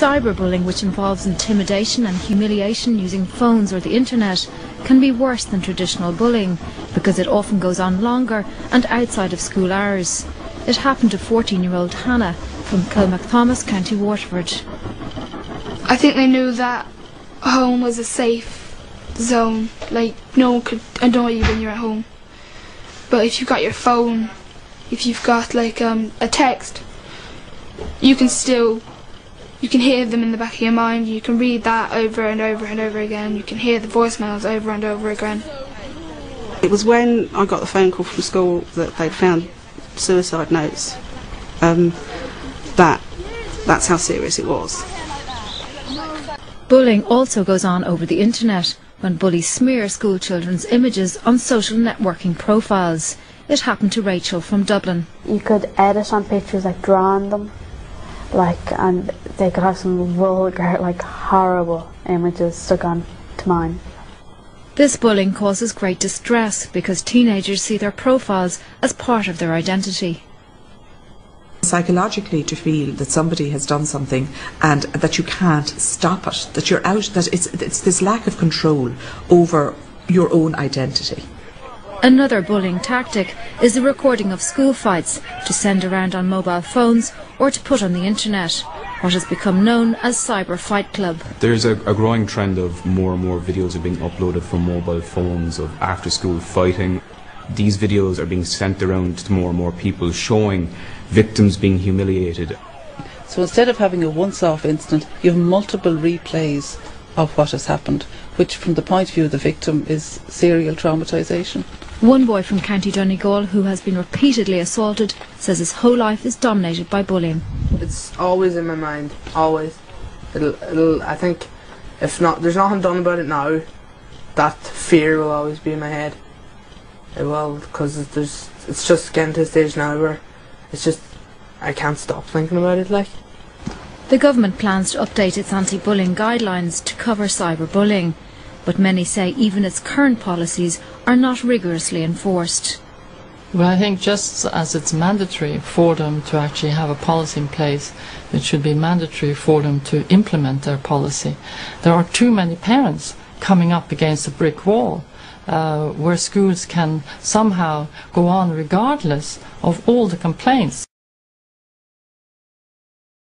Cyberbullying, which involves intimidation and humiliation using phones or the internet, can be worse than traditional bullying because it often goes on longer and outside of school hours. It happened to 14-year-old Hannah from Kilmacthomas, County Waterford. I think they knew that home was a safe zone, like no one could annoy you when you're at home. But if you've got your phone, if you've got like a text, you can hear them in the back of your mind. You can read that over and over and over again. You can hear the voicemails over and over again. It was when I got the phone call from school that they'd found suicide notes. That's how serious it was. Bullying also goes on over the internet when bullies smear school children's images on social networking profiles. It happened to Rachel from Dublin. You could edit on pictures, like draw on them, and they could have some vulgar, horrible images stuck on to mine. This bullying causes great distress because teenagers see their profiles as part of their identity. Psychologically, to feel that somebody has done something and that you can't stop it, that you're out, that it's this lack of control over your own identity. Another bullying tactic is the recording of school fights to send around on mobile phones or to put on the internet, what has become known as Cyber Fight Club. There's a growing trend of more and more videos are being uploaded from mobile phones of after-school fighting. These videos are being sent around to more and more people, showing victims being humiliated. So instead of having a once-off incident, you have multiple replays of what has happened, which from the point of view of the victim is serial traumatisation. One boy from County Donegal who has been repeatedly assaulted says his whole life is dominated by bullying. It's always in my mind, always. I think if not, there's nothing done about it now, that fear will always be in my head. It will, because it's just getting to a stage now where it's just, I can't stop thinking about it, like. The government plans to update its anti-bullying guidelines to cover cyberbullying, but many say even its current policies are not rigorously enforced. Well, I think just as it's mandatory for them to actually have a policy in place, it should be mandatory for them to implement their policy. There are too many parents coming up against a brick wall where schools can somehow go on regardless of all the complaints.